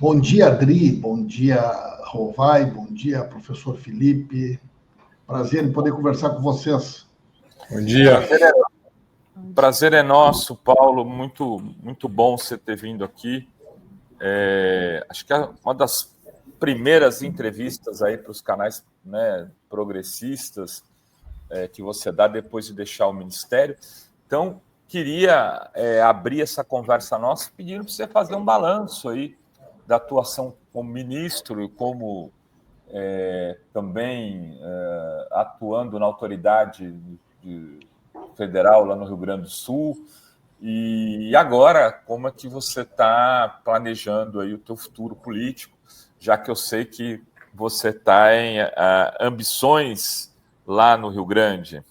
Bom dia, Adri, bom dia, Rovai, bom dia, professor Felipe. Prazer em poder conversar com vocês. Bom dia. Prazer é nosso, Paulo. Muito, muito bom você ter vindo aqui. Acho que é uma das primeiras entrevistas aí para os canais, né, progressistas que você dá depois de deixar o Ministério. Então, queria abrir essa conversa nossa pedindo para você fazer um balanço aí da atuação como ministro e como também atuando na autoridade federal lá no Rio Grande do Sul. E agora, como é que você está planejando aí o teu futuro político, já que eu sei que você está em ambições lá no Rio Grande?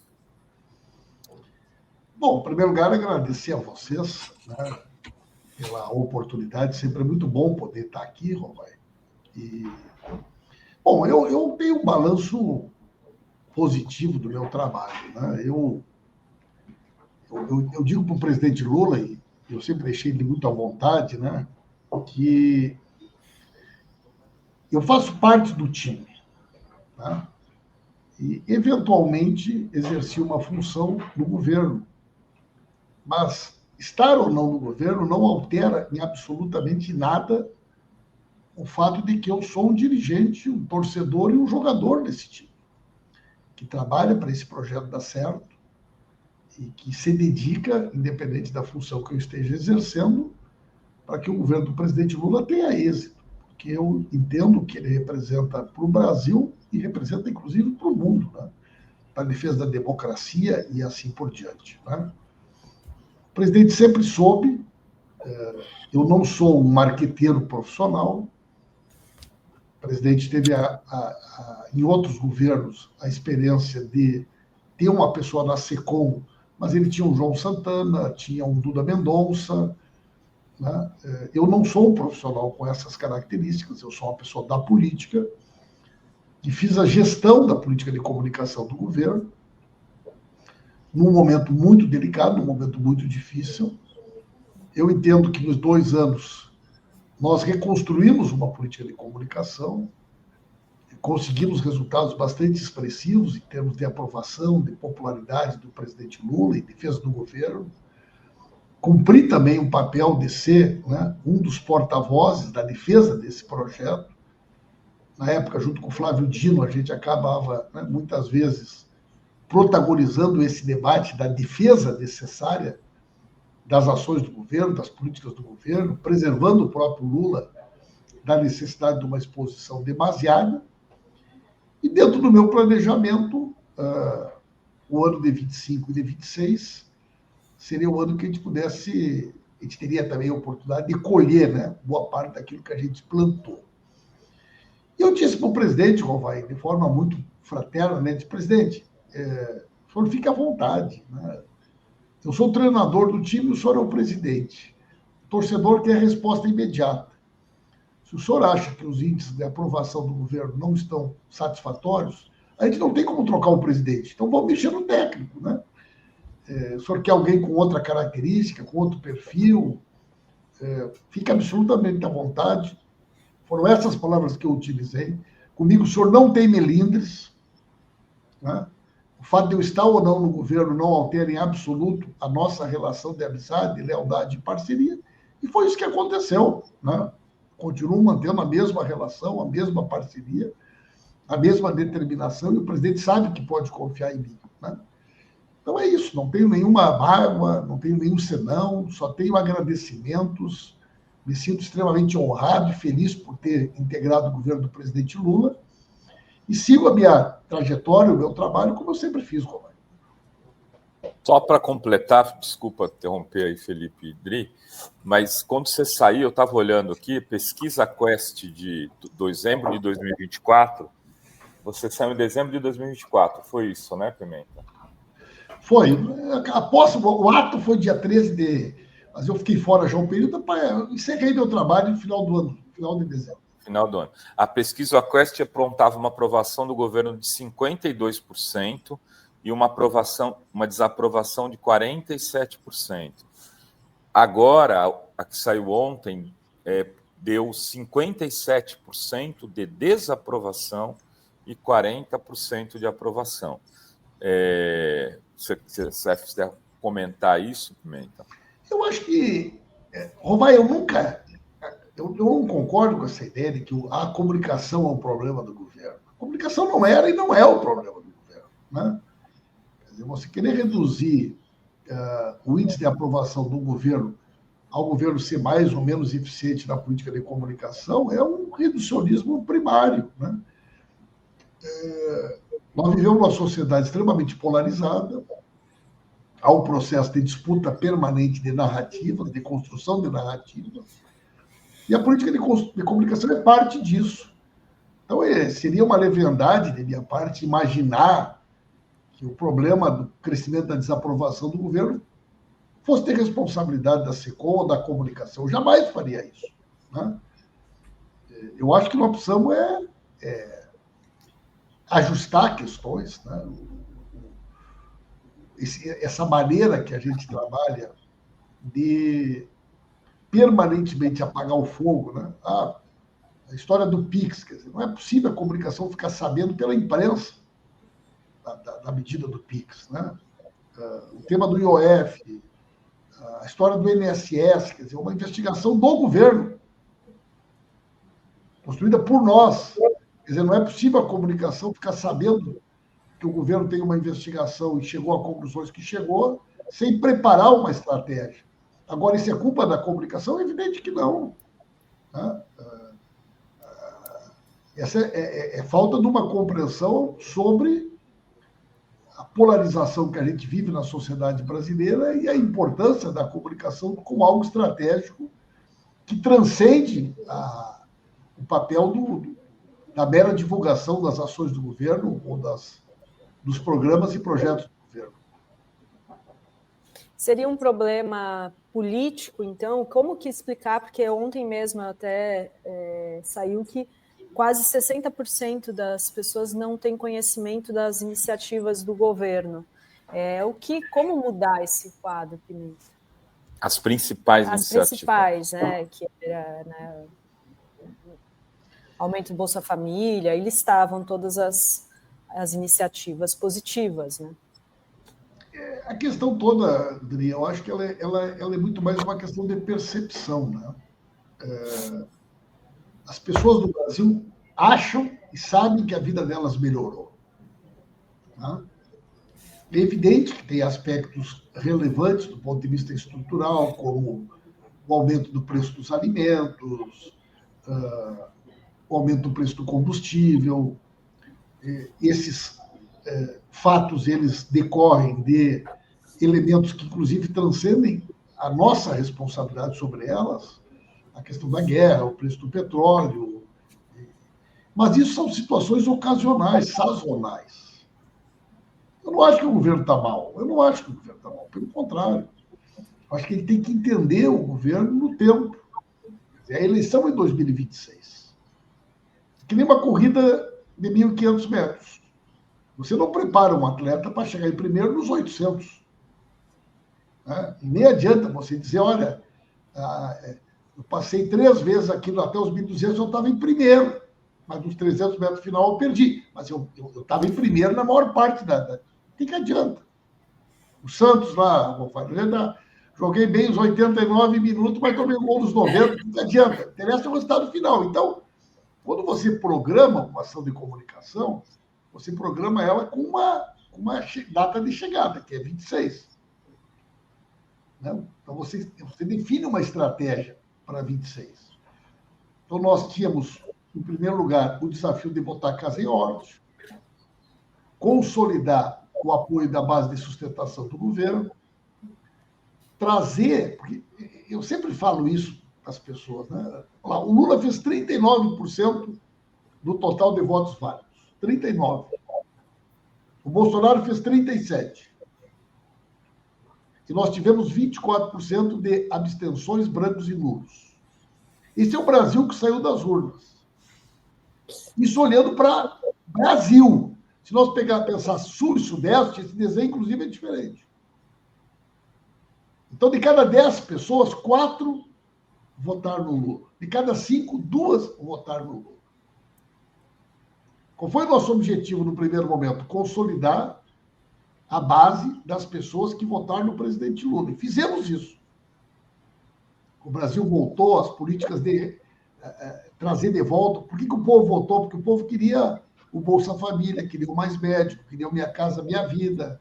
Bom, em primeiro lugar, agradecer a vocês, né, pela oportunidade. Sempre é muito bom poder estar aqui, Rovai. Bom, eu tenho um balanço positivo do meu trabalho, né? Eu digo para o presidente Lula, e eu sempre deixei ele muito à vontade, né, que eu faço parte do time, tá? E, eventualmente, exerci uma função no governo. Mas estar ou não no governo não altera em absolutamente nada o fato de que eu sou um dirigente, um torcedor e um jogador desse time, que trabalha para esse projeto dar certo e que se dedica, independente da função que eu esteja exercendo, para que o governo do presidente Lula tenha êxito, porque eu entendo que ele representa para o Brasil e representa, inclusive, para o mundo, né? Para a defesa da democracia e assim por diante, né? O presidente sempre soube, eu não sou um marqueteiro profissional, o presidente teve, em outros governos, a experiência de ter uma pessoa na SECOM, mas ele tinha um João Santana, tinha um Duda Mendonça, né? Eu não sou um profissional com essas características, eu sou uma pessoa da política, que fiz a gestão da política de comunicação do governo, num momento muito delicado, num momento muito difícil. Eu entendo que nos 2 anos nós reconstruímos uma política de comunicação, conseguimos resultados bastante expressivos em termos de aprovação, de popularidade do presidente Lula, em defesa do governo. Cumpri também um papel de ser, né, um dos porta-vozes da defesa desse projeto. Na época, junto com o Flávio Dino, a gente acabava, né, muitas vezes protagonizando esse debate da defesa necessária das ações do governo, das políticas do governo, preservando o próprio Lula da necessidade de uma exposição demasiada. E dentro do meu planejamento, o ano de 25 e de 26 seria o ano que a gente teria também a oportunidade de colher, né, boa parte daquilo que a gente plantou. E eu disse para o presidente, Rovai, de forma muito fraterna, né, disse, presidente, o senhor fique à vontade, né? Eu sou o treinador do time, o senhor é o presidente. O torcedor quer resposta imediata. Se o senhor acha que os índices de aprovação do governo não estão satisfatórios, a gente não tem como trocar o presidente. Então vamos mexer no técnico, né? O senhor quer alguém com outra característica, com outro perfil, fique absolutamente à vontade. Foram essas palavras que eu utilizei. Comigo o senhor não tem melindres, né? O fato de eu estar ou não no governo não altera em absoluto a nossa relação de amizade, lealdade e parceria. E foi isso que aconteceu, né? Continuo mantendo a mesma relação, a mesma parceria, a mesma determinação, e o presidente sabe que pode confiar em mim, né? Então é isso, não tenho nenhuma mágoa, não tenho nenhum senão, só tenho agradecimentos, me sinto extremamente honrado e feliz por ter integrado o governo do presidente Lula e sigo a minha trajetória, o meu trabalho, como eu sempre fiz, Romário. Só para completar, desculpa interromper aí, Felipe e Dri, mas quando você saiu, eu estava olhando aqui, pesquisa Quest de dezembro de 2024, você saiu em dezembro de 2024, foi isso, né, Pimenta? Foi. O ato foi dia 13 de... Mas eu fiquei fora já um período, encerrei meu trabalho no final do ano, final de dezembro. Final do ano. A pesquisa Quest apontava uma aprovação do governo de 52% e uma desaprovação de 47%. Agora, a que saiu ontem, deu 57% de desaprovação e 40% de aprovação. Se você quiser comentar isso, Pimenta. Eu acho que, Romay, eu não concordo com essa ideia de que a comunicação é um problema do governo. A comunicação não era e não é o problema do governo, né? Quer dizer, você querer reduzir o índice de aprovação do governo ao governo ser mais ou menos eficiente na política de comunicação é um reducionismo primário, né? Nós vivemos uma sociedade extremamente polarizada, há um processo de disputa permanente de narrativas, de construção de narrativas, e a política de comunicação é parte disso. Então, seria uma leviandade de minha parte imaginar que o problema do crescimento da desaprovação do governo fosse ter responsabilidade da SECOM ou da comunicação. Eu jamais faria isso, né? Eu acho que nós precisamos ajustar questões, né? Essa maneira que a gente trabalha de permanentemente apagar o fogo, né? A história do PIX, quer dizer, não é possível a comunicação ficar sabendo pela imprensa da medida do PIX, né? O tema do IOF, a história do INSS, quer dizer, uma investigação do governo, construída por nós. Quer dizer, não é possível a comunicação ficar sabendo que o governo tem uma investigação e chegou a conclusões que chegou, sem preparar uma estratégia. Agora, isso é culpa da comunicação? É evidente que não, né? Essa é falta de uma compreensão sobre a polarização que a gente vive na sociedade brasileira e a importância da comunicação como algo estratégico que transcende o papel da mera divulgação das ações do governo ou dos programas e projetos do governo. Seria um problema político, então? Como que explicar? Porque ontem mesmo até saiu que quase 60% das pessoas não têm conhecimento das iniciativas do governo. Como mudar esse quadro, Pimenta? As principais iniciativas. As principais, né? Que era, né, aumento do Bolsa Família, e listavam todas as iniciativas positivas, né? A questão toda, Adri, eu acho que ela é muito mais uma questão de percepção, né? As pessoas do Brasil acham e sabem que a vida delas melhorou, né? É evidente que tem aspectos relevantes do ponto de vista estrutural, como o aumento do preço dos alimentos, o aumento do preço do combustível. Esses fatos, eles decorrem de elementos que, inclusive, transcendem a nossa responsabilidade sobre elas, a questão da guerra, o preço do petróleo. Mas isso são situações ocasionais, sazonais. Eu não acho que o governo está mal. Pelo contrário. Eu acho que ele tem que entender o governo no tempo. A eleição é em 2026. Que nem uma corrida de 1.500 metros. Você não prepara um atleta para chegar em primeiro nos 800. Né? E nem adianta você dizer, olha, eu passei 3 vezes aqui até os 1.200, eu estava em primeiro. Mas nos 300 metros final eu perdi. Mas eu estava em primeiro na maior parte da... O que adianta? O Santos lá, joguei bem os 89 minutos, mas tomei gol nos 90. O que adianta? Interessa o resultado final. Então, quando você programa uma ação de comunicação, você programa ela com uma data de chegada, que é 26. Né? Então, você define uma estratégia para 26. Então, nós tínhamos, em primeiro lugar, o desafio de botar a casa em ordem, consolidar o apoio da base de sustentação do governo, trazer, porque eu sempre falo isso para as pessoas, né? O Lula fez 39% do total de votos válidos. 39%. O Bolsonaro fez 37%. E nós tivemos 24% de abstenções, brancos e nulos. Esse é o Brasil que saiu das urnas. Isso olhando para o Brasil. Se nós pensar sul e sudeste, esse desenho, inclusive, é diferente. Então, de cada 10 pessoas, 4 votar no Lula. De cada 5, 2 votar no Lula. Qual foi o nosso objetivo no primeiro momento? Consolidar a base das pessoas que votaram no presidente Lula. E fizemos isso. O Brasil voltou, as políticas de trazer de volta. Por que o povo votou? Porque o povo queria o Bolsa Família, queria o Mais Médico, queria o Minha Casa Minha Vida,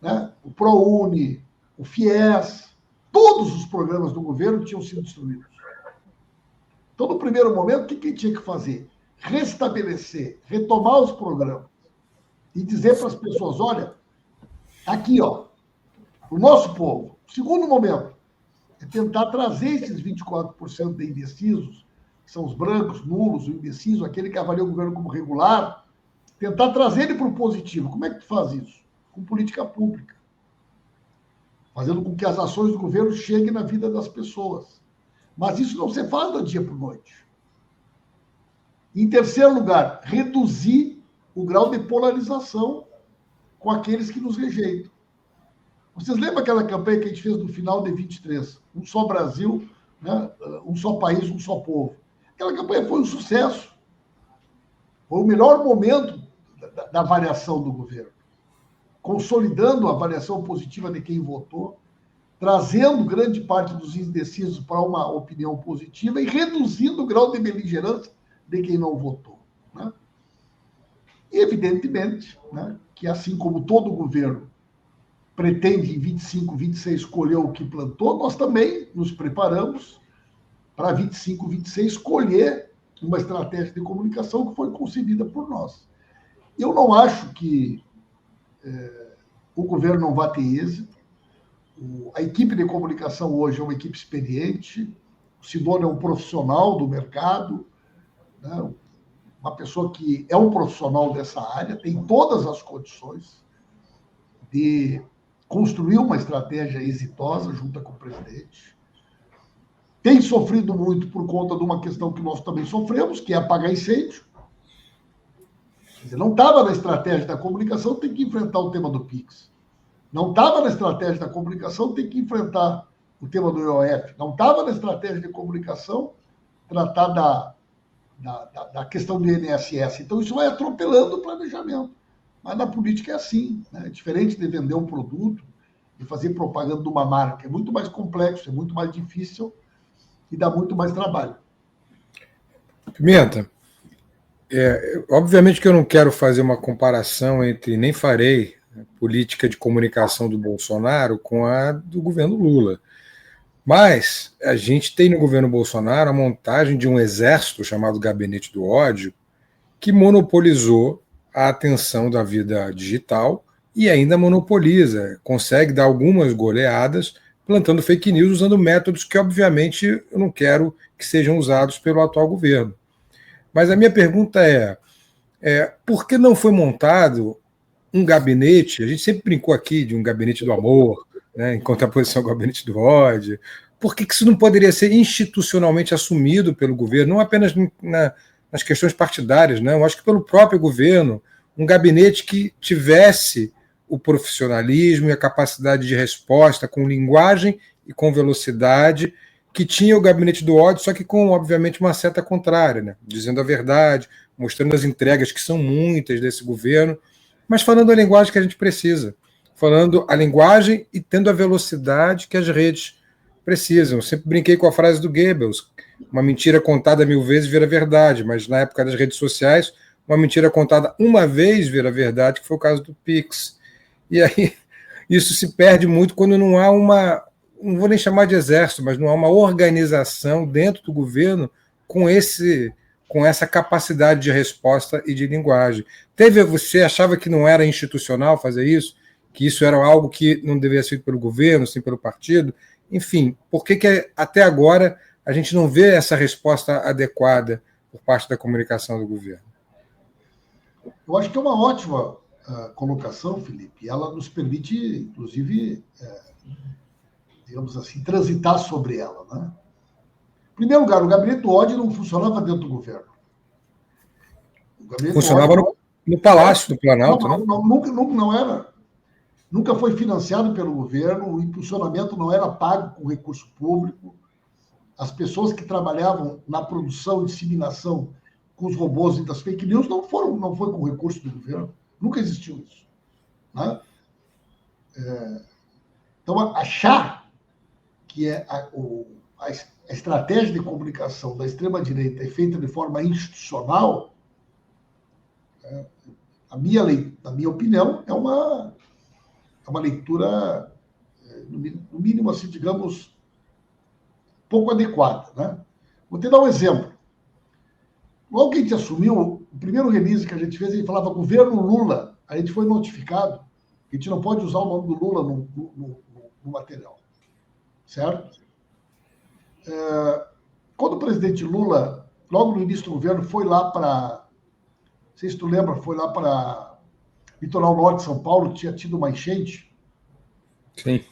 né? O ProUni, o FIES. Todos os programas do governo tinham sido destruídos. Então, no primeiro momento, o que tinha que fazer? Restabelecer, retomar os programas e dizer para as pessoas, olha, aqui, ó, o nosso povo. Segundo momento, é tentar trazer esses 24% de indecisos, que são os brancos, nulos, o indeciso, aquele que avalia o governo como regular, tentar trazer ele para o positivo. Como é que tu faz isso? Com política pública. Fazendo com que as ações do governo cheguem na vida das pessoas. Mas isso não se faz do dia para a noite. Em terceiro lugar, reduzir o grau de polarização com aqueles que nos rejeitam. Vocês lembram aquela campanha que a gente fez no final de 23? Um só Brasil, né? Um só país, um só povo. Aquela campanha foi um sucesso. Foi o melhor momento da avaliação do governo. Consolidando a avaliação positiva de quem votou, trazendo grande parte dos indecisos para uma opinião positiva e reduzindo o grau de beligerância de quem não votou. Né? E, evidentemente, né, que assim como todo governo pretende em 25, 26 colher o que plantou, nós também nos preparamos para 25, 26 colher uma estratégia de comunicação que foi concebida por nós. Eu não acho que o governo não vai ter êxito. A equipe de comunicação hoje é uma equipe experiente. O Sidônio é um profissional do mercado, né? Uma pessoa que é um profissional dessa área, tem todas as condições de construir uma estratégia exitosa junto com o presidente. Tem sofrido muito por conta de uma questão que nós também sofremos, que é apagar incêndio. Quer dizer, não estava na estratégia da comunicação, tem que enfrentar o tema do PIX. Não estava na estratégia da comunicação, tem que enfrentar o tema do IOF. Não estava na estratégia de comunicação tratar da questão do INSS. Então, isso vai atropelando o planejamento. Mas na política é assim, né? É diferente de vender um produto e fazer propaganda de uma marca. É muito mais complexo, é muito mais difícil e dá muito mais trabalho. Pimenta, obviamente que eu não quero fazer uma comparação entre, nem farei, a política de comunicação do Bolsonaro com a do governo Lula. Mas a gente tem no governo Bolsonaro a montagem de um exército chamado Gabinete do Ódio, que monopolizou a atenção da vida digital e ainda monopoliza, consegue dar algumas goleadas plantando fake news usando métodos que, obviamente, eu não quero que sejam usados pelo atual governo. Mas a minha pergunta por que não foi montado um gabinete? A gente sempre brincou aqui de um gabinete do amor, né, em contraposição ao gabinete do ódio. Por que isso não poderia ser institucionalmente assumido pelo governo, não apenas nas questões partidárias, né? Eu acho que pelo próprio governo, um gabinete que tivesse o profissionalismo e a capacidade de resposta com linguagem e com velocidade, que tinha o gabinete do ódio, só que com, obviamente, uma seta contrária, né? Dizendo a verdade, mostrando as entregas que são muitas desse governo, mas falando a linguagem que a gente precisa, falando a linguagem e tendo a velocidade que as redes precisam. Eu sempre brinquei com a frase do Goebbels, uma mentira contada 1000 vezes vira verdade, mas na época das redes sociais, uma mentira contada uma vez vira verdade, que foi o caso do Pix. E aí isso se perde muito quando não há não vou nem chamar de exército, mas não há uma organização dentro do governo com essa capacidade de resposta e de linguagem. Você achava que não era institucional fazer isso? Que isso era algo que não deveria ser feito pelo governo, sim pelo partido? Enfim, por que até agora a gente não vê essa resposta adequada por parte da comunicação do governo? Eu acho que é uma ótima colocação, Felipe. Ela nos permite, inclusive, digamos assim, transitar sobre ela, né? Em primeiro lugar, o gabinete do ódio não funcionava dentro do governo. Funcionava no Palácio do Planalto, né? Não era. Nunca foi financiado pelo governo, o impulsionamento não era pago com recurso público. as pessoas que trabalhavam na produção e disseminação com os robôs e das fake news não foi com recurso do governo. Nunca existiu isso. Né? Então, achar que a estratégia de comunicação da extrema-direita é feita de forma institucional, na minha opinião, é uma leitura, no mínimo, assim, digamos, pouco adequada. Né? Vou te dar um exemplo. Logo que a gente assumiu, o primeiro release que a gente fez, ele falava governo Lula. A gente foi notificado que a gente não pode usar o nome do Lula no material. Certo? Quando o presidente Lula, logo no início do governo, foi lá para... Não sei se tu lembra, foi lá para Litoral Norte de São Paulo, tinha tido uma enchente. Sim.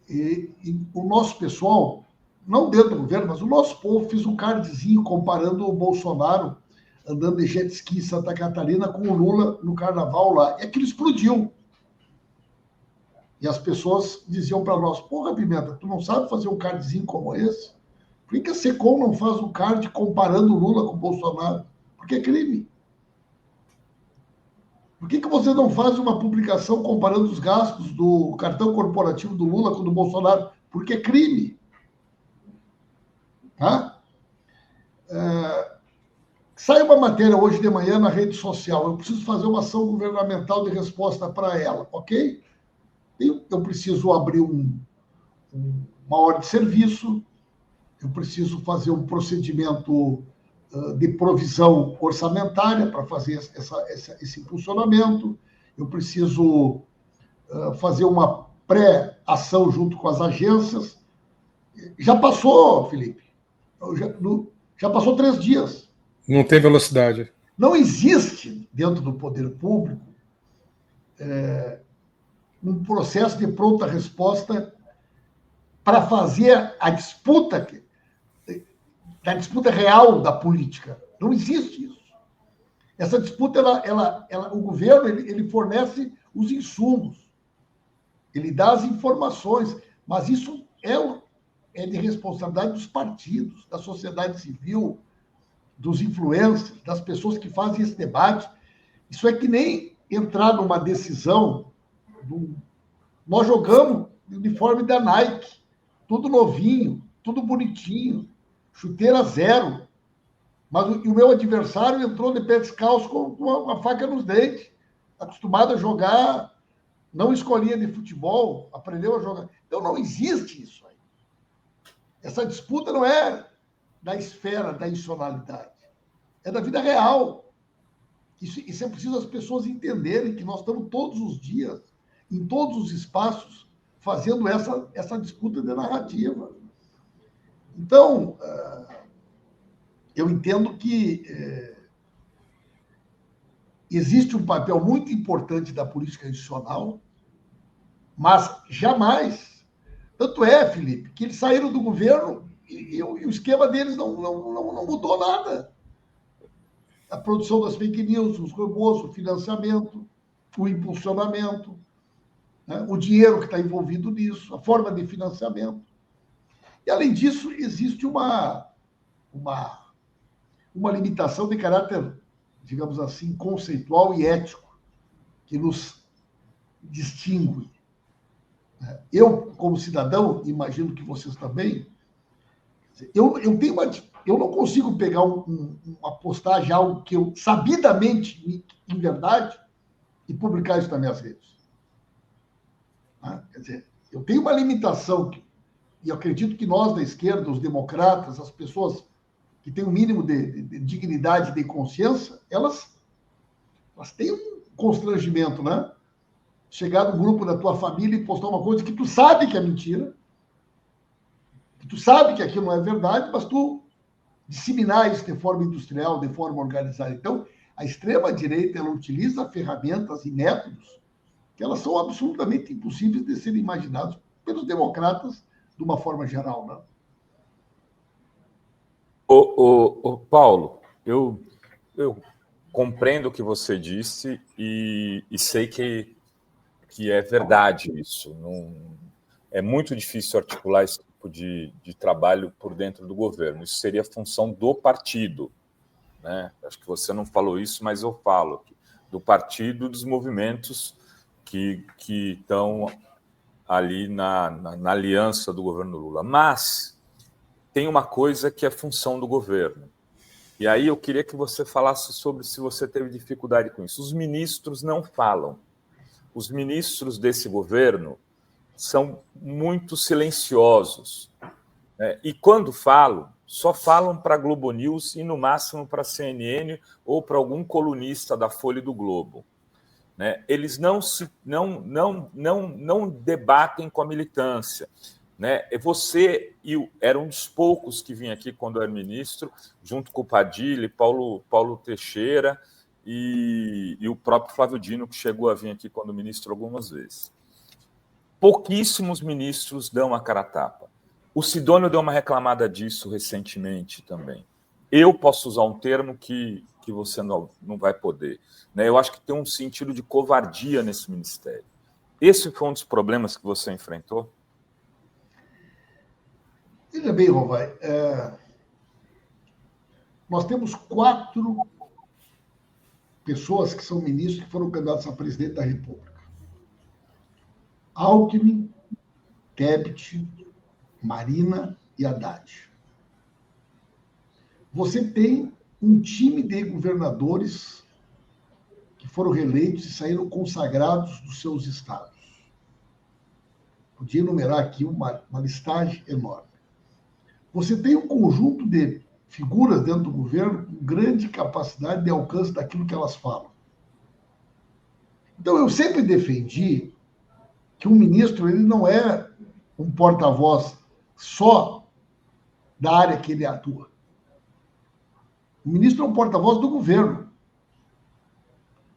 E o nosso pessoal, não dentro do governo, mas o nosso povo fez um cardzinho comparando o Bolsonaro andando de jet ski em Santa Catarina com o Lula no carnaval lá. E aquilo explodiu. E as pessoas diziam para nós, porra, Pimenta, tu não sabe fazer um cardzinho como esse? Por que a Secom não faz um card comparando o Lula com o Bolsonaro? Porque é crime. Por que você não faz uma publicação comparando os gastos do cartão corporativo do Lula com o do Bolsonaro? Porque é crime. Tá? Sai uma matéria hoje de manhã na rede social. Eu preciso fazer uma ação governamental de resposta para ela, ok? Eu preciso abrir uma ordem de serviço, eu preciso fazer um procedimento de provisão orçamentária para fazer esse impulsionamento, eu preciso fazer uma pré-ação junto com as agências. Já passou, Felipe, já passou 3 dias. Não tem velocidade. Não existe dentro do poder público um processo de pronta resposta para fazer a disputa real da política. Não existe isso. Essa disputa, o governo ele fornece os insumos, ele dá as informações, mas isso é de responsabilidade dos partidos, da sociedade civil, dos influencers, das pessoas que fazem esse debate. Isso é que nem entrar numa decisão. Nós jogamos uniforme da Nike, tudo novinho, tudo bonitinho, chuteira zero. Mas o meu adversário entrou de pé descalço com uma faca nos dentes, acostumado a jogar, não escolinha de futebol, aprendeu a jogar. Então não existe isso aí. Essa disputa não é da esfera da institucionalidade, é da vida real. Isso é preciso as pessoas entenderem que nós estamos todos os dias, em todos os espaços, fazendo essa disputa de narrativa. Então, eu entendo que existe um papel muito importante da política institucional, mas jamais. Tanto é, Felipe, que eles saíram do governo e o esquema deles não mudou nada. A produção das fake news, os robôs, o financiamento, o impulsionamento, né? O dinheiro que está envolvido nisso, a forma de financiamento. E, além disso, existe uma limitação de caráter, digamos assim, conceitual e ético, que nos distingue. Eu, como cidadão, imagino que vocês também, eu não consigo pegar uma postagem, algo que eu sabidamente, em verdade, e publicar isso nas minhas redes. Quer dizer, eu tenho uma limitação, e eu acredito que nós da esquerda, os democratas, as pessoas que têm um mínimo de dignidade, de consciência, elas têm um constrangimento, né? Chegar no grupo da tua família e postar uma coisa que tu sabe que é mentira, que tu sabe que aquilo não é verdade, mas tu disseminar isso de forma industrial, de forma organizada. Então, a extrema-direita, ela utiliza ferramentas e métodos que elas são absolutamente impossíveis de serem imaginados pelos democratas de uma forma geral, né? Paulo, eu compreendo o que você disse e sei que é verdade isso. Não, é muito difícil articular esse tipo tipo de trabalho por dentro do governo. Isso seria função do partido, né? Acho que você não falou isso, mas eu falo, do partido, dos movimentos que estão ali na aliança do governo Lula. Mas tem uma coisa que é função do governo. E aí eu queria que você falasse sobre se você teve dificuldade com isso. Os ministros não falam. Os ministros desse governo são muito silenciosos, né? E quando falam, só falam para a Globo News e, no máximo, para a CNN ou para algum colunista da Folha e do Globo, né? Eles não debatem com a militância, né? Você era um dos poucos que vinha aqui quando era ministro, junto com o Padilha, Paulo Teixeira e o próprio Flávio Dino, que chegou a vir aqui quando ministro algumas vezes. Pouquíssimos ministros dão a cara a tapa. O Sidônio deu uma reclamada disso recentemente também. Eu posso usar um termo que você não vai poder, né? Eu acho que tem um sentido de covardia nesse ministério. Esse foi um dos problemas que você enfrentou? Veja bem, Rovai, nós temos 4 pessoas que são ministros que foram candidatos a presidente da República. Alckmin, Tebet, Marina e Haddad. Você tem um time de governadores que foram reeleitos e saíram consagrados dos seus estados. Podia enumerar aqui uma listagem enorme. Você tem um conjunto de figuras dentro do governo com grande capacidade de alcance daquilo que elas falam. Então, eu sempre defendi que um ministro ele não é um porta-voz só da área que ele atua. O ministro é um porta-voz do governo.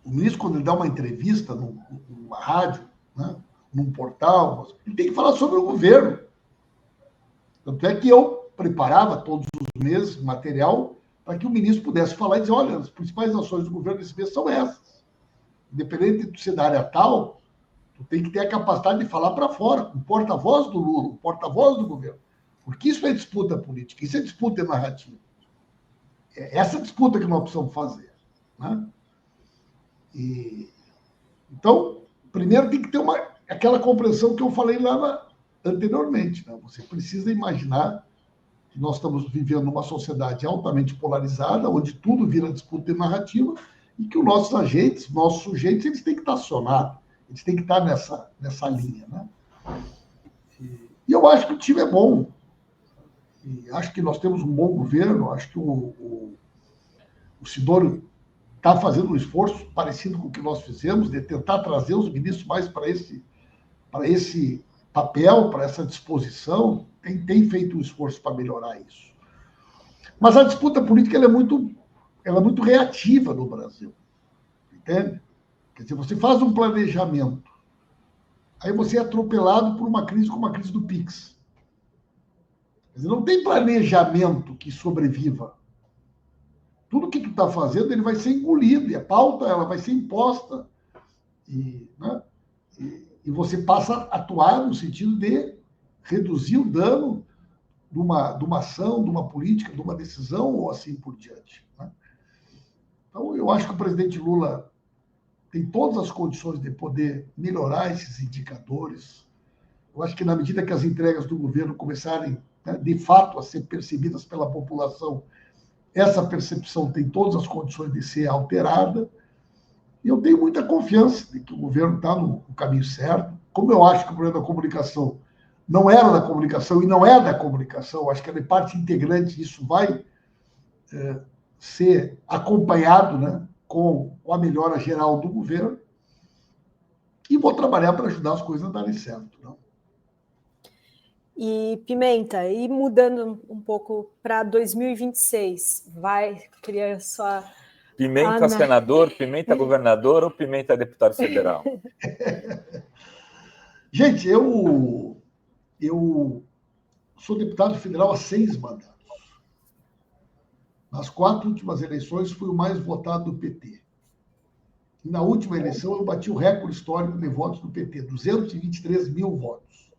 O ministro, quando ele dá uma entrevista numa rádio, né, num portal, ele tem que falar sobre o governo. Tanto é que eu preparava todos os meses material para que o ministro pudesse falar e dizer, olha, as principais ações do governo desse mês são essas. Independente de ser da área tal, tu tem que ter a capacidade de falar para fora, um porta-voz do Lula, um porta-voz do governo. Porque isso é disputa política, isso é disputa narrativa. É essa disputa que nós precisamos fazer, né? Então, primeiro tem que ter aquela compreensão que eu falei lá anteriormente, né? Você precisa imaginar que nós estamos vivendo numa sociedade altamente polarizada, onde tudo vira disputa narrativa, e que os nossos agentes, nossos sujeitos, eles têm que estar acionados, eles têm que estar nessa linha, né? E eu acho que o time é bom. E acho que nós temos um bom governo, acho que o Sidônio está fazendo um esforço parecido com o que nós fizemos, de tentar trazer os ministros mais para esse papel, para essa disposição, tem feito um esforço para melhorar isso. Mas a disputa política ela é muito reativa no Brasil, entende? Quer dizer, você faz um planejamento, aí você é atropelado por uma crise como a crise do PIX. Quer dizer, não tem planejamento que sobreviva. Tudo que tu está fazendo ele vai ser engolido, e a pauta ela vai ser imposta. Né? E você passa a atuar no sentido de reduzir o dano de uma ação, de uma política, de uma decisão, ou assim por diante. Né? Então, eu acho que o presidente Lula tem todas as condições de poder melhorar esses indicadores. Eu acho que, na medida que as entregas do governo começarem, né, de fato, a ser percebidas pela população, essa percepção tem todas as condições de ser alterada. E eu tenho muita confiança de que o governo está no caminho certo. Como eu acho que o problema da comunicação não era da comunicação e não é da comunicação, acho que ela é parte integrante, isso vai ser acompanhado, né, com a melhora geral do governo. E vou trabalhar para ajudar as coisas a darem certo. Não? E, Pimenta, e mudando um pouco para 2026, queria só... Pimenta senador, Pimenta governador ou Pimenta deputado federal? Gente, eu sou deputado federal há 6 mandatos. Nas 4 últimas eleições, fui o mais votado do PT. E na última eleição, eu bati o recorde histórico de votos do PT, 223 mil votos.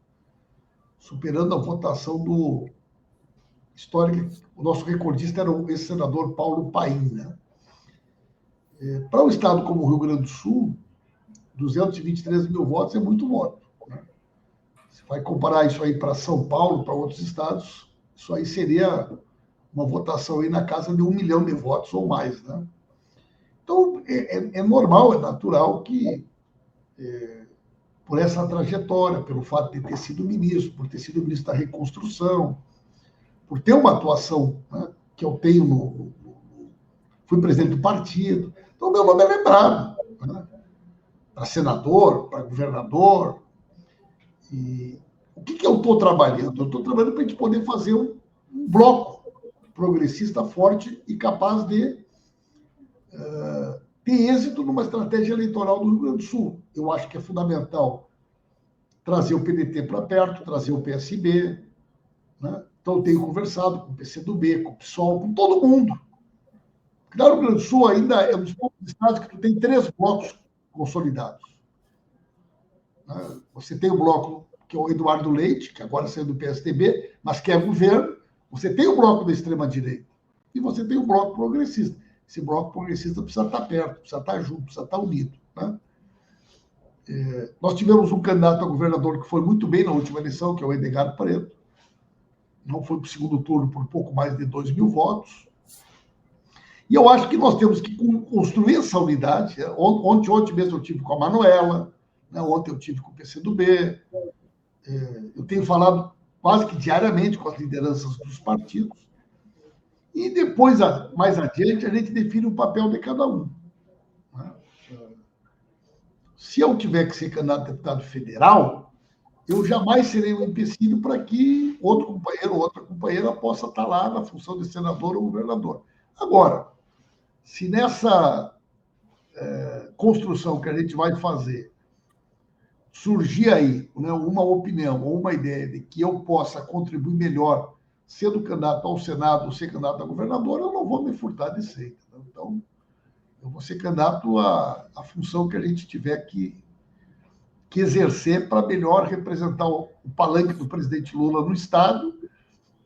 superando a votação do histórico. O nosso recordista era o ex-senador Paulo Paim, né? Para um estado como o Rio Grande do Sul, 223 mil votos é muito voto, né? Você vai comparar isso aí para São Paulo, para outros estados, isso aí seria uma votação aí na casa de 1 milhão de votos ou mais, né? Então, é normal, é natural que, por essa trajetória, pelo fato de ter sido ministro, por ter sido ministro da reconstrução, por ter uma atuação, né, que eu tenho fui presidente do partido, então meu nome é lembrado, né, para senador, para governador. E o que eu estou trabalhando? Eu estou trabalhando para a gente poder fazer um bloco progressista forte e capaz de ter êxito numa estratégia eleitoral do Rio Grande do Sul. Eu acho que é fundamental trazer o PDT para perto, trazer o PSB, né? Então, eu tenho conversado com o PCdoB, com o PSOL, com todo mundo. Porque o Rio Grande do Sul ainda é um dos poucos estados que tu tem 3 blocos consolidados. Você tem o bloco que é o Eduardo Leite, que agora saiu do PSDB, mas que é governo. Você tem o bloco da extrema-direita. E você tem o bloco progressista. Esse bloco progressista precisa estar perto, precisa estar junto, precisa estar unido, né? Nós tivemos um candidato a governador que foi muito bem na última eleição, que é o Edgar Preto. Não foi para o segundo turno por pouco mais de 2 mil votos. E eu acho que nós temos que construir essa unidade. Ontem mesmo eu tive com a Manuela, né? Ontem eu tive com o PCdoB. Eu tenho falado quase que diariamente com as lideranças dos partidos. E depois, mais adiante, a gente define o papel de cada um, né? Se eu tiver que ser candidato a deputado federal, eu jamais serei um empecilho para que outro companheiro ou outra companheira possa estar lá na função de senador ou governador. Agora, se nessa construção que a gente vai fazer surgir aí, né, uma opinião ou uma ideia de que eu possa contribuir melhor sendo candidato ao Senado ou ser candidato a governador, eu não vou me furtar de ser. Então, eu vou ser candidato à função que a gente tiver que exercer para melhor representar o palanque do presidente Lula no Estado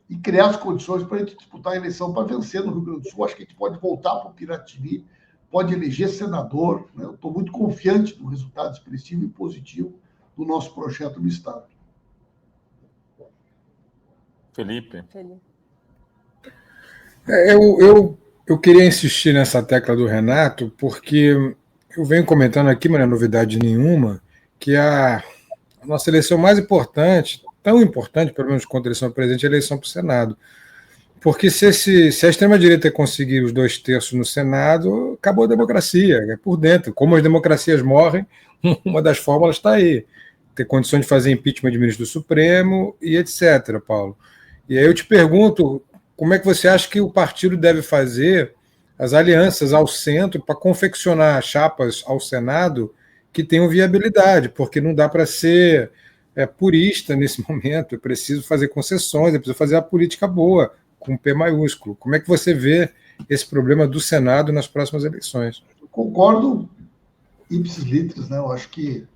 e criar as condições para a gente disputar a eleição para vencer no Rio Grande do Sul. Acho que a gente pode voltar para o Piratini, pode eleger senador, né? Eu estou muito confiante no resultado expressivo e positivo do nosso projeto no Estado. Felipe. Eu queria insistir nessa tecla do Renato, porque eu venho comentando aqui, mas não é novidade nenhuma, que a nossa eleição mais importante, tão importante, pelo menos contra a eleição do presidente, é a eleição para o Senado. Porque se a extrema-direita conseguir os 2/3 no Senado, acabou a democracia, é por dentro. Como as democracias morrem, uma das fórmulas está aí. Ter condições de fazer impeachment de ministro do Supremo e etc., Paulo. E aí eu te pergunto, como é que você acha que o partido deve fazer as alianças ao centro para confeccionar chapas ao Senado que tenham viabilidade, porque não dá para ser purista nesse momento, é preciso fazer concessões, é preciso fazer a política boa, com P maiúsculo. Como é que você vê esse problema do Senado nas próximas eleições? Eu concordo ipsis litteris, né? Eu acho que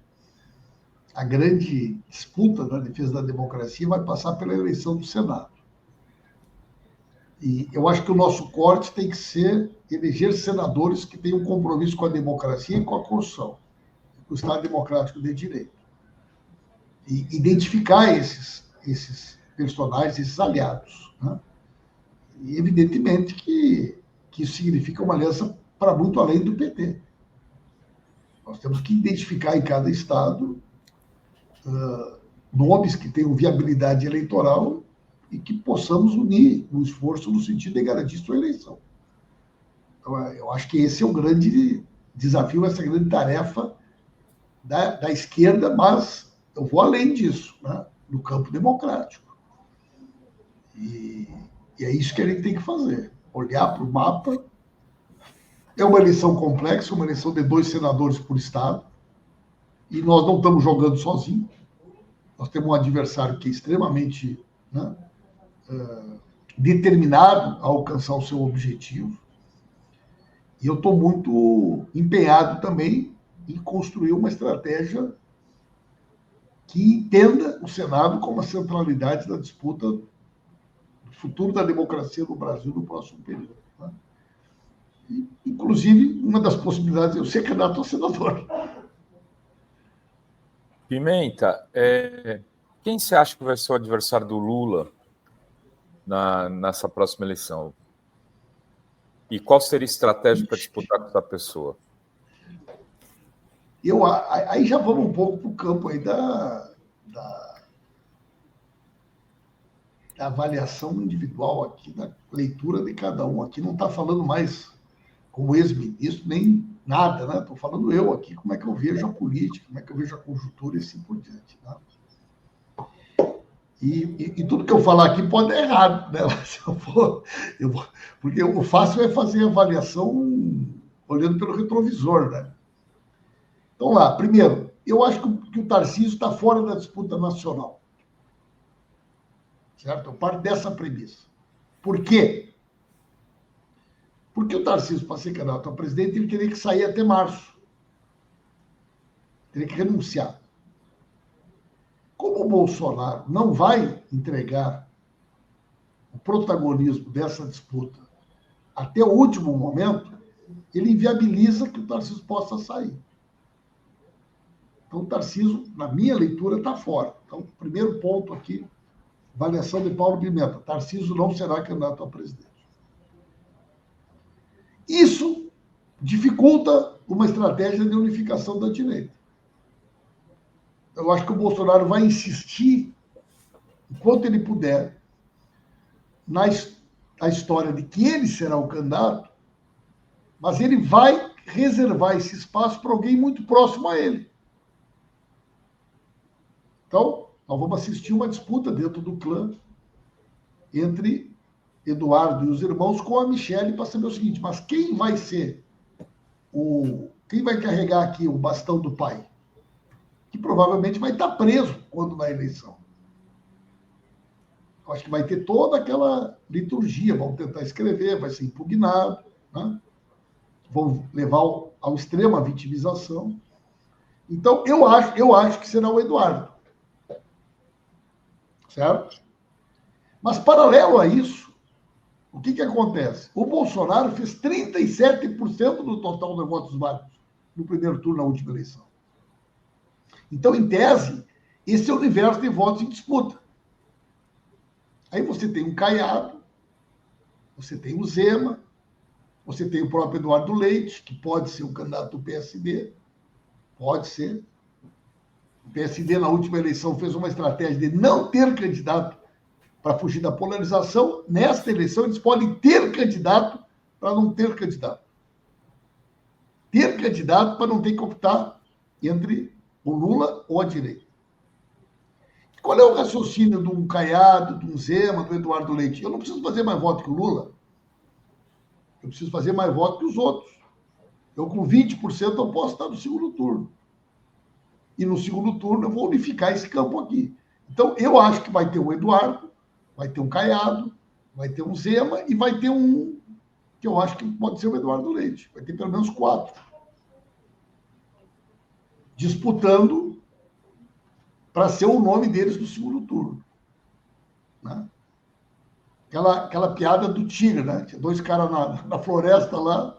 a grande disputa na defesa da democracia vai passar pela eleição do Senado. E eu acho que o nosso corte tem que ser eleger senadores que tenham um compromisso com a democracia e com a Constituição, com o Estado Democrático de Direito. E identificar esses personagens, esses aliados, né? E, evidentemente, que isso significa uma aliança para muito além do PT. Nós temos que identificar em cada estado nomes que tenham viabilidade eleitoral e que possamos unir um esforço no sentido de garantir sua eleição. Então, eu acho que esse é o grande desafio, essa grande tarefa da esquerda, mas eu vou além disso, né? No campo democrático. E é isso que a gente tem que fazer, olhar para o mapa. É uma eleição complexa, uma eleição de 2 senadores por estado, e nós não estamos jogando sozinhos. Nós temos um adversário que é extremamente, né, determinado a alcançar o seu objetivo. E eu estou muito empenhado também em construir uma estratégia que entenda o Senado como a centralidade da disputa do futuro da democracia no Brasil no próximo período. Né? E, inclusive, uma das possibilidades é eu ser candidato a senador. Pimenta, quem você acha que vai ser o adversário do Lula nessa próxima eleição? E qual seria a estratégia para disputar com essa pessoa? Aí já vamos um pouco para o campo aí da avaliação individual aqui, da leitura de cada um. Aqui não está falando mais como ex-ministro, nem nada, né? Estou falando eu aqui, como é que eu vejo a política, como é que eu vejo a conjuntura e assim por diante. Né? E tudo que eu falar aqui pode dar errado, né? Porque o fácil é fazer a avaliação olhando pelo retrovisor, né? Então, lá, primeiro, eu acho que o Tarcísio está fora da disputa nacional. Certo? Eu parto dessa premissa. Por quê? Porque o Tarcísio, para ser candidato a presidente, ele teria que sair até março. Teria que renunciar. Como o Bolsonaro não vai entregar o protagonismo dessa disputa até o último momento, ele inviabiliza que o Tarcísio possa sair. Então, o Tarcísio, na minha leitura, está fora. Então, primeiro ponto aqui, avaliação de Paulo Pimenta. Tarcísio não será candidato a presidente. Isso dificulta uma estratégia de unificação da direita. Eu acho que o Bolsonaro vai insistir, enquanto ele puder, na história de que ele será o candidato, mas ele vai reservar esse espaço para alguém muito próximo a ele. Então, nós vamos assistir uma disputa dentro do clã entre Eduardo e os irmãos com a Michelle para saber o seguinte, mas quem vai ser quem vai carregar aqui o bastão do pai? Que provavelmente vai estar preso quando na eleição. Eu acho que vai ter toda aquela liturgia, vão tentar escrever, vai ser impugnado, né? Vão levar ao extremo a vitimização. Então, eu acho que será o Eduardo. Certo? Mas, paralelo a isso, o que acontece? O Bolsonaro fez 37% do total de votos válidos no primeiro turno, na última eleição. Então, em tese, esse é o universo de votos em disputa. Aí você tem um Caiado, você tem o Zema, você tem o próprio Eduardo Leite, que pode ser um candidato do PSD, pode ser. O PSD, na última eleição, fez uma estratégia de não ter candidato para fugir da polarização. Nesta eleição, eles podem ter candidato para não ter candidato. Ter candidato para não ter que optar entre o Lula ou a direita. Qual é o raciocínio de um Caiado, de um Zema, do Eduardo Leite? Eu não preciso fazer mais voto que o Lula. Eu preciso fazer mais voto que os outros. Eu, com 20%, eu posso estar no segundo turno. E no segundo turno, eu vou unificar esse campo aqui. Então, eu acho que vai ter um Eduardo, vai ter um Caiado, vai ter um Zema e vai ter um que eu acho que pode ser o Eduardo Leite. Vai ter pelo menos 4. Disputando para ser o nome deles no segundo turno. Né? Aquela piada do tigre, né? Tinha 2 caras na floresta lá.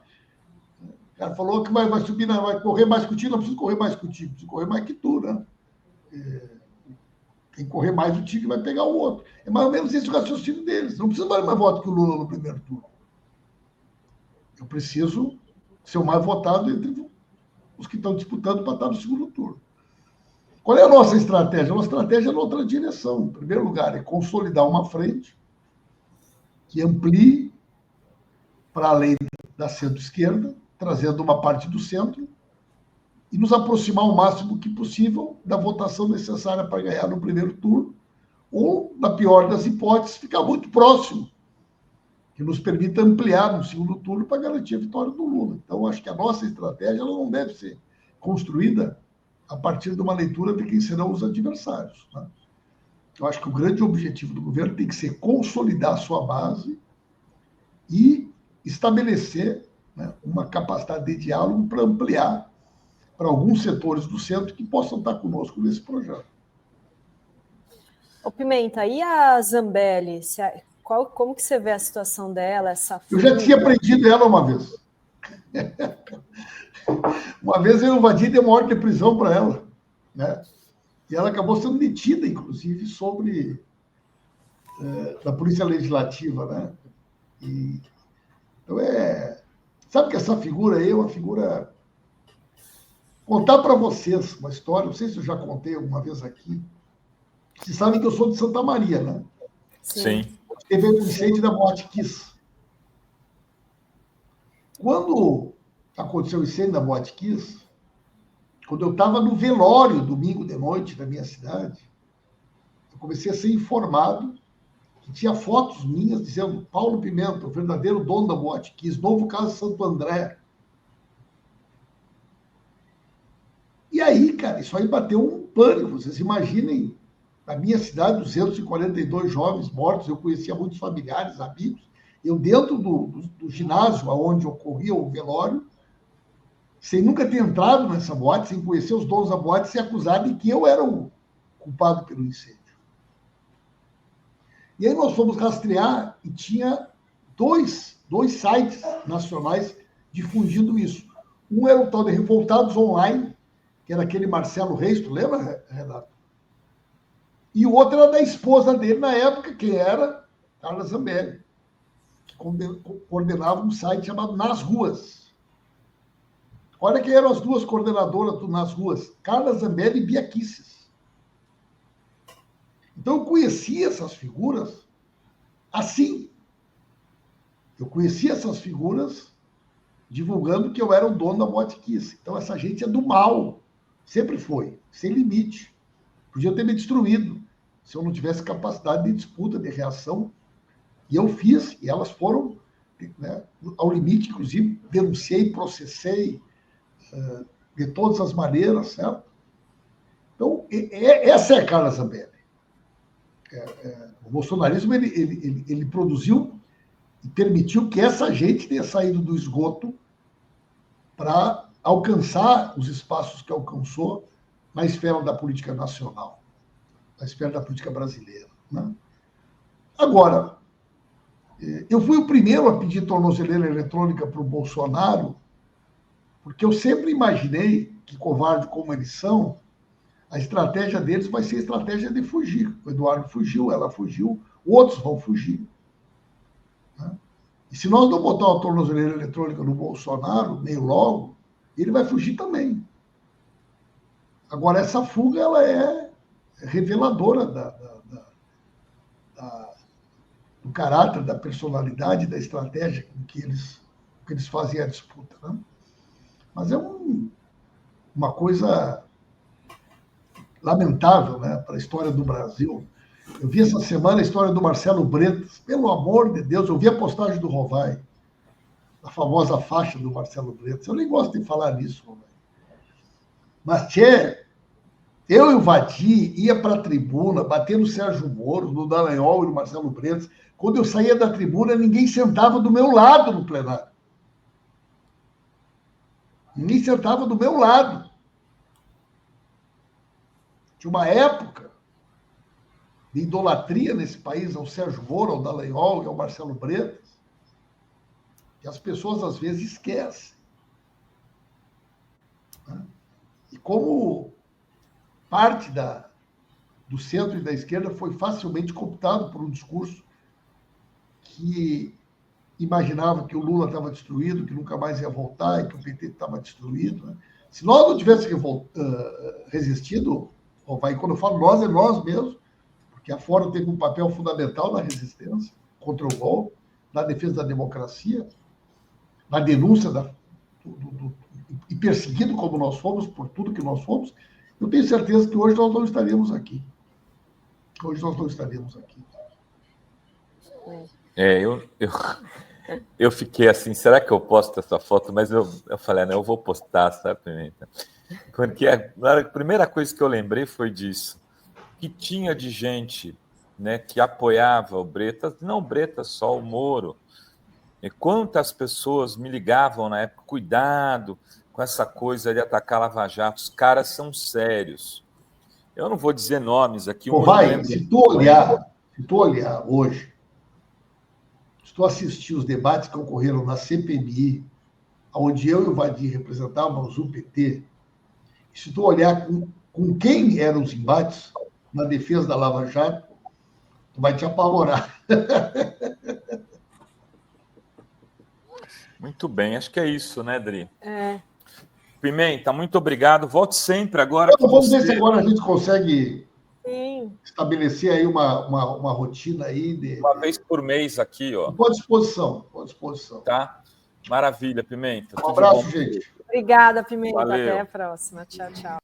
O cara falou que vai subir, vai correr mais contigo, não preciso correr mais contigo, preciso correr mais que tu, né? Quem correr mais o tigre vai pegar o outro. É mais ou menos esse o raciocínio deles. Não precisa mais voto que o Lula no primeiro turno. Eu preciso ser o mais votado entre os que estão disputando para estar no segundo turno. Qual é a nossa estratégia? A nossa estratégia é noutra direção. Em primeiro lugar, é consolidar uma frente que amplie para além da centro-esquerda, trazendo uma parte do centro, e nos aproximar o máximo que possível da votação necessária para ganhar no primeiro turno, ou, na pior das hipóteses, ficar muito próximo, que nos permita ampliar no segundo turno para garantir a vitória do Lula. Então, acho que a nossa estratégia ela não deve ser construída a partir de uma leitura de quem serão os adversários. Né? Eu acho que o grande objetivo do governo tem que ser consolidar a sua base e estabelecer, né, uma capacidade de diálogo para ampliar para alguns setores do centro que possam estar conosco nesse projeto. Ô, Pimenta, e a Zambelli? Como que você vê a situação dela, essa Eu já tinha prendido ela uma vez. Uma vez eu invadi e dei uma ordem de prisão para ela, né? E ela acabou sendo detida, inclusive, da Polícia Legislativa, né? Então sabe que essa figura aí é uma figura. Contar para vocês uma história, não sei se eu já contei alguma vez aqui. Vocês sabem que eu sou de Santa Maria, né? Sim. Teve o incêndio da Boate Kiss. Quando aconteceu o incêndio da Boate Kiss, quando eu estava no velório, domingo de noite, da minha cidade, eu comecei a ser informado que tinha fotos minhas dizendo Paulo Pimenta, o verdadeiro dono da Boate Kiss, novo caso Santo André. E aí, cara, isso aí bateu um pânico. Vocês imaginem, na minha cidade, 242 jovens mortos, eu conhecia muitos familiares, amigos. Eu, dentro do ginásio onde ocorria o velório, sem nunca ter entrado nessa boate, sem conhecer os donos da boate, ser acusado de que eu era o culpado pelo incêndio. E aí nós fomos rastrear e tinha dois sites nacionais difundindo isso. Um era o tal de Revoltados Online, que era aquele Marcelo Reis, tu lembra, Renato? E o outro era da esposa dele na época, que era Carla Zambelli, que coordenava um site chamado Nas Ruas. Olha quem eram as duas coordenadoras do Nas Ruas, Carla Zambelli e Bia Kicis. Então eu conhecia essas figuras assim. Eu conhecia essas figuras divulgando que eu era o dono da Boate Kiss. Então essa gente é do mal. Sempre foi, sem limite. Podia ter me destruído se eu não tivesse capacidade de disputa, de reação. E eu fiz, e elas foram, né, ao limite, inclusive, denunciei, processei, de todas as maneiras, certo? Então, essa é a Carla Zambelli. O bolsonarismo, ele produziu e permitiu que essa gente tenha saído do esgoto para alcançar os espaços que alcançou na esfera da política nacional, na esfera da política brasileira, né? Agora, eu fui o primeiro a pedir tornozeleira eletrônica para o Bolsonaro, porque eu sempre imaginei que, covarde como eles são, a estratégia deles vai ser a estratégia de fugir. O Eduardo fugiu, ela fugiu, outros vão fugir, né? E se nós não botar uma tornozeleira eletrônica no Bolsonaro, meio logo, ele vai fugir também. Agora, essa fuga ela é reveladora do caráter, da personalidade, da estratégia com que eles fazem a disputa, né? Mas é uma coisa lamentável, né, para a história do Brasil. Eu vi essa semana a história do Marcelo Bretas. Pelo amor de Deus, eu vi a postagem do Rovai, a famosa faixa do Marcelo Bretas. Eu nem gosto de falar nisso, Rovai. Mas, tchê, eu e o Vadi ia para a tribuna, bater no Sérgio Moro, no Dallagnol e no Marcelo Bretas. Quando eu saía da tribuna, ninguém sentava do meu lado no plenário. Ninguém sentava do meu lado. Tinha uma época de idolatria nesse país ao Sérgio Moro, ao Dallagnol e ao Marcelo Bretas, que as pessoas às vezes esquecem, né? E como parte do centro e da esquerda foi facilmente cooptado por um discurso que imaginava que o Lula estava destruído, que nunca mais ia voltar e que o PT estava destruído, né? Se nós não tivéssemos resistido, e quando eu falo nós, é nós mesmos, porque a Fórum teve um papel fundamental na resistência contra o golpe, na defesa da democracia, na denúncia e perseguido como nós fomos, por tudo que nós fomos, eu tenho certeza que hoje nós não estaríamos aqui. Hoje nós não estaríamos aqui. Eu fiquei assim, será que eu posto essa foto? Mas eu falei, não, eu vou postar, sabe, Pimenta? Porque a primeira coisa que eu lembrei foi disso, que tinha de gente, né, que apoiava o Bretas, não o Bretas só, o Moro. E quantas pessoas me ligavam na época, cuidado com essa coisa de atacar Lava Jato, os caras são sérios. Eu não vou dizer nomes aqui. Se tu olhar hoje, se tu assistir os debates que ocorreram na CPMI, onde eu e o Vadir representávamos o PT, e se tu olhar com quem eram os embates na defesa da Lava Jato, tu vai te apavorar. Muito bem, acho que é isso, né, Dri? É. Pimenta, muito obrigado. Volte sempre agora. Vamos ver se agora a gente consegue Sim. estabelecer aí uma rotina aí uma vez por mês aqui, ó. Estou à disposição, estou à disposição. Tá? Maravilha, Pimenta. Um abraço, gente. Obrigada, Pimenta. Valeu. Até a próxima. Tchau, tchau.